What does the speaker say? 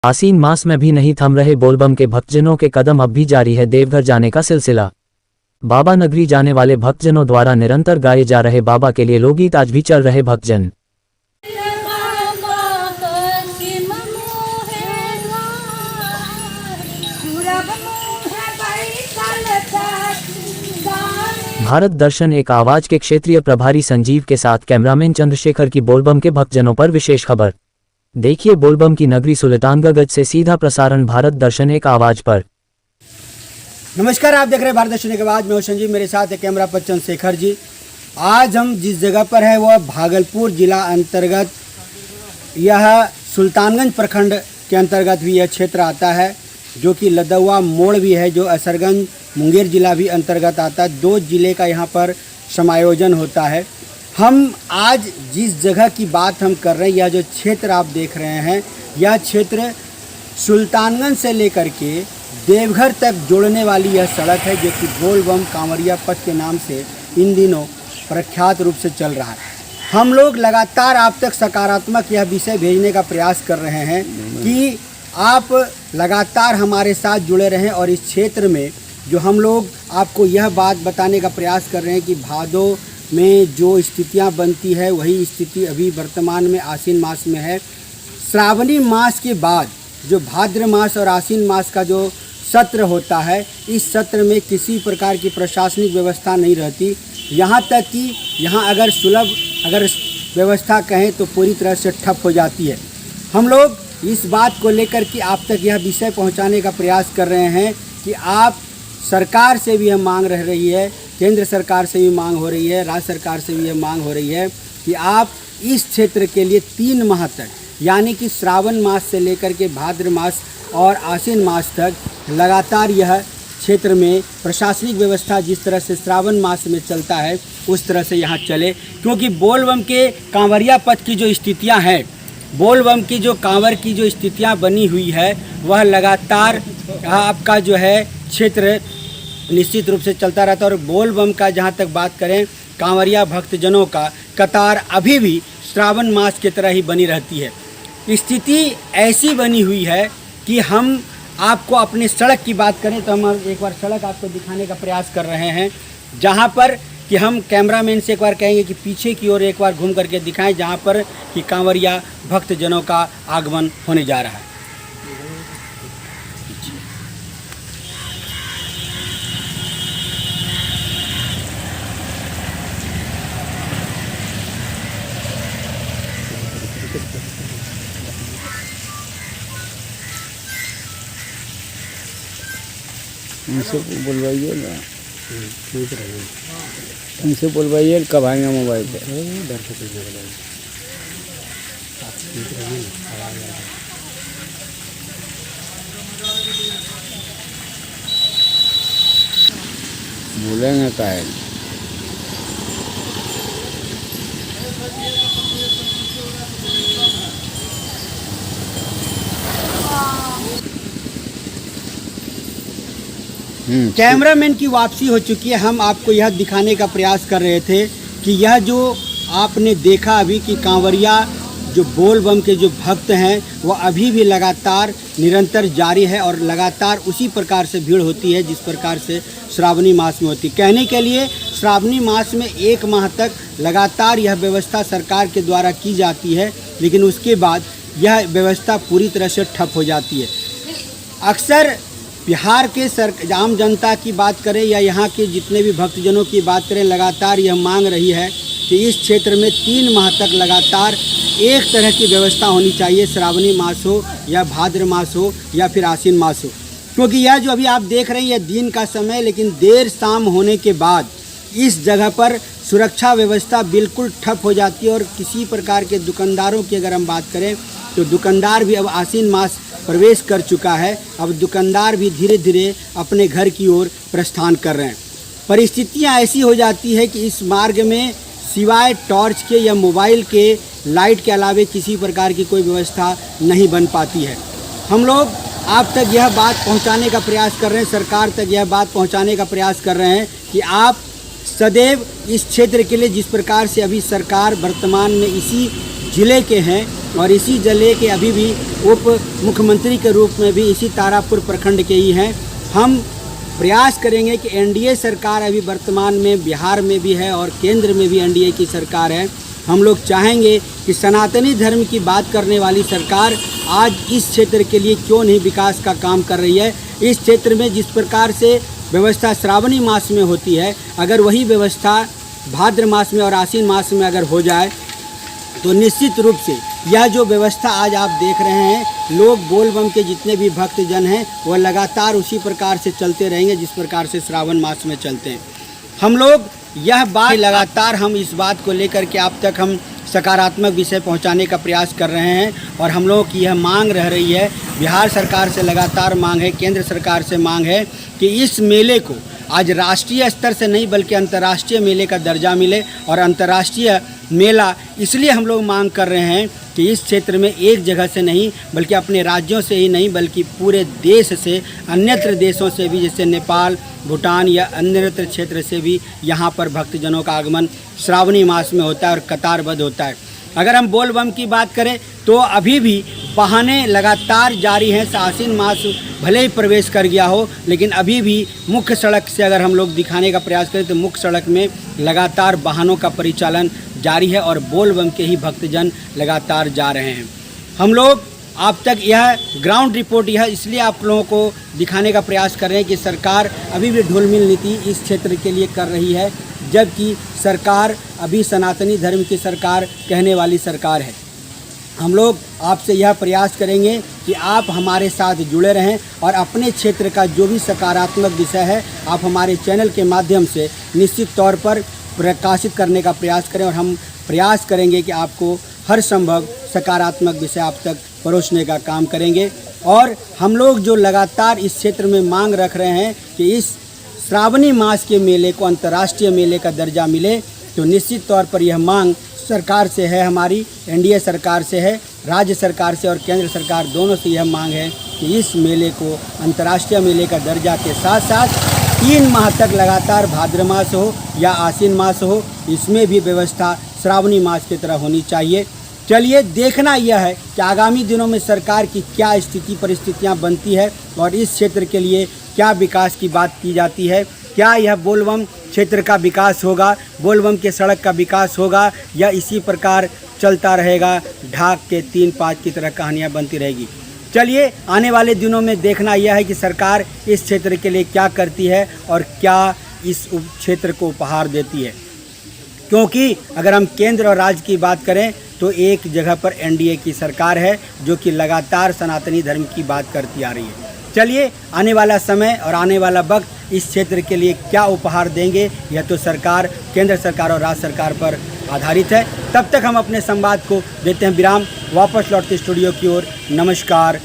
आसीन मास में भी नहीं थम रहे बोलबम के भक्तजनों के कदम। अब भी जारी है देवघर जाने का सिलसिला। बाबा नगरी जाने वाले भक्तजनों द्वारा निरंतर गाए जा रहे बाबा के लिए लोकगीत आज भी चल रहे भक्तजन। भारत दर्शन एक आवाज के क्षेत्रीय प्रभारी संजीव के साथ कैमरामैन चंद्रशेखर की बोलबम के भक्तजनों पर विशेष खबर। देखिए बोलबम की नगरी सुल्तानगंज से सीधा प्रसारण भारत दर्शन एक आवाज पर। नमस्कार, आप देख रहे हैं भारत दर्शन एक आवाज। मैं हूं संजीव, मेरे साथ है कैमरा पर चंद्रशेखर जी। आज हम जिस जगह पर है वह भागलपुर जिला अंतर्गत, यह सुल्तानगंज प्रखंड के अंतर्गत भी यह क्षेत्र आता है, जो कि लदौआ मोड़ भी है, जो असरगंज मुंगेर जिला भी अंतर्गत आता है। 2 जिले का यहाँ पर समायोजन होता है। हम आज जिस जगह की बात हम कर रहे हैं, यह जो क्षेत्र आप देख रहे हैं, यह क्षेत्र सुल्तानगंज से लेकर के देवघर तक जोड़ने वाली यह सड़क है, जो कि बोलबम कांवरिया पथ के नाम से इन दिनों प्रख्यात रूप से चल रहा है। हम लोग लगातार आप तक सकारात्मक यह विषय भेजने का प्रयास कर रहे हैं कि आप लगातार हमारे साथ जुड़े रहें, और इस क्षेत्र में जो हम लोग आपको यह बात बताने का प्रयास कर रहे हैं कि भादों में जो स्थितियां बनती है वही स्थिति अभी वर्तमान में आसीन मास में है। श्रावणी मास के बाद जो भाद्र मास और आसीन मास का जो सत्र होता है, इस सत्र में किसी प्रकार की प्रशासनिक व्यवस्था नहीं रहती। यहाँ तक कि यहाँ अगर सुलभ व्यवस्था कहें तो पूरी तरह से ठप हो जाती है। हम लोग इस बात को लेकर कि आप तक यह विषय पहुँचाने का प्रयास कर रहे हैं कि आप सरकार से भी यह मांग रह रही है, केंद्र सरकार से भी मांग हो रही है, राज्य सरकार से भी यह मांग हो रही है कि आप इस क्षेत्र के लिए 3 माह तक, यानी कि श्रावण मास से लेकर के भाद्र मास और आसीन मास तक लगातार यह क्षेत्र में प्रशासनिक व्यवस्था जिस तरह से श्रावण मास में चलता है उस तरह से यहाँ चले। क्योंकि बोलबम के कांवरिया पथ की जो स्थितियाँ हैं, बोलबम की जो कांवर की जो स्थितियाँ बनी हुई है, वह लगातार आपका जो है क्षेत्र निश्चित रूप से चलता रहता है। और बोलबम का जहाँ तक बात करें, कांवरिया भक्तजनों का कतार अभी भी श्रावण मास की तरह ही बनी रहती है। स्थिति ऐसी बनी हुई है कि हम आपको अपने सड़क की बात करें तो हम एक बार सड़क आपको दिखाने का प्रयास कर रहे हैं, जहाँ पर कि हम कैमरामैन से एक बार कहेंगे कि पीछे की ओर एक बार घूम करके दिखाएं, जहाँ पर कि कांवरिया भक्तजनों का आगमन होने जा रहा है। उनसे बुलवाइए ना, उनसे बुलवाइए, कब आएंगे मोबाइल पर। बोलेंगे का है कैमरामैन की वापसी हो चुकी है। हम आपको यह दिखाने का प्रयास कर रहे थे कि यह जो आपने देखा अभी कि कांवरिया जो बोलबम के जो भक्त हैं वो अभी भी लगातार निरंतर जारी है, और लगातार उसी प्रकार से भीड़ होती है जिस प्रकार से श्रावणी मास में होती है। कहने के लिए श्रावणी मास में 1 माह तक लगातार यह व्यवस्था सरकार के द्वारा की जाती है, लेकिन उसके बाद यह व्यवस्था पूरी तरह से ठप हो जाती है। अक्सर बिहार के आम जनता की बात करें या यहाँ के जितने भी भक्तजनों की बात करें, लगातार यह मांग रही है कि इस क्षेत्र में 3 माह तक लगातार एक तरह की व्यवस्था होनी चाहिए, श्रावणी मास हो या भाद्र मास हो या फिर आसीन मास हो। क्योंकि यह जो अभी आप देख रहे हैं यह दिन का समय, लेकिन देर शाम होने के बाद इस जगह पर सुरक्षा व्यवस्था बिल्कुल ठप हो जाती है। और किसी प्रकार के दुकानदारों की अगर हम बात करें तो दुकानदार भी अब आसीन मास प्रवेश कर चुका है, अब दुकानदार भी धीरे धीरे अपने घर की ओर प्रस्थान कर रहे हैं। परिस्थितियां ऐसी हो जाती है कि इस मार्ग में सिवाय टॉर्च के या मोबाइल के लाइट के अलावे किसी प्रकार की कोई व्यवस्था नहीं बन पाती है। हम लोग आप तक यह बात पहुंचाने का प्रयास कर रहे हैं, सरकार तक यह बात पहुंचाने का प्रयास कर रहे हैं कि आप सदैव इस क्षेत्र के लिए, जिस प्रकार से अभी सरकार वर्तमान में इसी जिले के हैं, और इसी जिले के अभी भी उप मुख्यमंत्री के रूप में भी इसी तारापुर प्रखंड के ही हैं। हम प्रयास करेंगे कि एनडीए सरकार अभी वर्तमान में बिहार में भी है और केंद्र में भी एनडीए की सरकार है। हम लोग चाहेंगे कि सनातनी धर्म की बात करने वाली सरकार आज इस क्षेत्र के लिए क्यों नहीं विकास का काम कर रही है। इस क्षेत्र में जिस प्रकार से व्यवस्था श्रावणी मास में होती है, अगर वही व्यवस्था भाद्र मास में और आश्विन मास में अगर हो जाए तो निश्चित रूप से यह जो व्यवस्था आज आप देख रहे हैं, लोग बोल बम के जितने भी भक्तजन हैं वह लगातार उसी प्रकार से चलते रहेंगे जिस प्रकार से श्रावण मास में चलते हैं। हम लोग यह बात लगातार हम इस बात को लेकर के आप तक हम सकारात्मक विषय पहुंचाने का प्रयास कर रहे हैं और हम लोगों की यह मांग रह रही है, बिहार सरकार से लगातार मांग है, केंद्र सरकार से मांग है कि इस मेले को आज राष्ट्रीय स्तर से नहीं बल्कि अंतर्राष्ट्रीय मेले का दर्जा मिले। और अंतर्राष्ट्रीय मेला इसलिए हम लोग मांग कर रहे हैं कि इस क्षेत्र में एक जगह से नहीं बल्कि अपने राज्यों से ही नहीं बल्कि पूरे देश से, अन्यत्र देशों से भी, जैसे नेपाल, भूटान या अन्यत्र क्षेत्र से भी यहाँ पर भक्तजनों का आगमन श्रावणी मास में होता है और कतारबद्ध होता है। अगर हम बोल बम की बात करें तो अभी भी बहाने लगातार जारी हैं। आश्विन मास भले ही प्रवेश कर गया हो, लेकिन अभी भी मुख्य सड़क से अगर हम लोग दिखाने का प्रयास करें तो मुख्य सड़क में लगातार वाहनों का परिचालन जारी है और बोल बम के ही भक्तजन लगातार जा रहे हैं। हम लोग आप तक यह ग्राउंड रिपोर्ट यह इसलिए आप लोगों को दिखाने का प्रयास कर रहे हैं कि सरकार अभी भी ढुलमिल नीति इस क्षेत्र के लिए कर रही है, जबकि सरकार अभी सनातनी धर्म की सरकार कहने वाली सरकार है। हम लोग आपसे यह प्रयास करेंगे कि आप हमारे साथ जुड़े रहें और अपने क्षेत्र का जो भी सकारात्मक विषय है आप हमारे चैनल के माध्यम से निश्चित तौर पर प्रकाशित करने का प्रयास करें और हम प्रयास करेंगे कि आपको हर संभव सकारात्मक विषय आप तक परोसने का काम करेंगे। और हम लोग जो लगातार इस क्षेत्र में मांग रख रहे हैं कि इस श्रावणी मास के मेले को अंतर्राष्ट्रीय मेले का दर्जा मिले, तो निश्चित तौर पर यह मांग सरकार से है, हमारी एनडीए सरकार से है, राज्य सरकार से और केंद्र सरकार दोनों से यह मांग है कि इस मेले को अंतर्राष्ट्रीय मेले का दर्जा के साथ साथ 3 माह तक लगातार भाद्र मास हो या आश्विन मास हो, इसमें भी व्यवस्था श्रावणी मास की तरह होनी चाहिए। चलिए देखना यह है कि आगामी दिनों में सरकार की क्या स्थिति परिस्थितियां बनती है और इस क्षेत्र के लिए क्या विकास की बात की जाती है। क्या यह बोलबम क्षेत्र का विकास होगा, बोलबम के सड़क का विकास होगा या इसी प्रकार चलता रहेगा, ढाक के 3-5 की तरह कहानियाँ बनती रहेगी। चलिए आने वाले दिनों में देखना यह है कि सरकार इस क्षेत्र के लिए क्या करती है और क्या इस क्षेत्र को उपहार देती है, क्योंकि अगर हम केंद्र और राज्य की बात करें तो एक जगह पर एनडीए की सरकार है जो कि लगातार सनातनी धर्म की बात करती आ रही है। चलिए आने वाला समय और आने वाला वक्त इस क्षेत्र के लिए क्या उपहार देंगे यह तो सरकार, केंद्र सरकार और राज्य सरकार पर आधारित है। तब तक हम अपने संवाद को देते हैं विराम, वापस लौटते स्टूडियो की ओर। नमस्कार,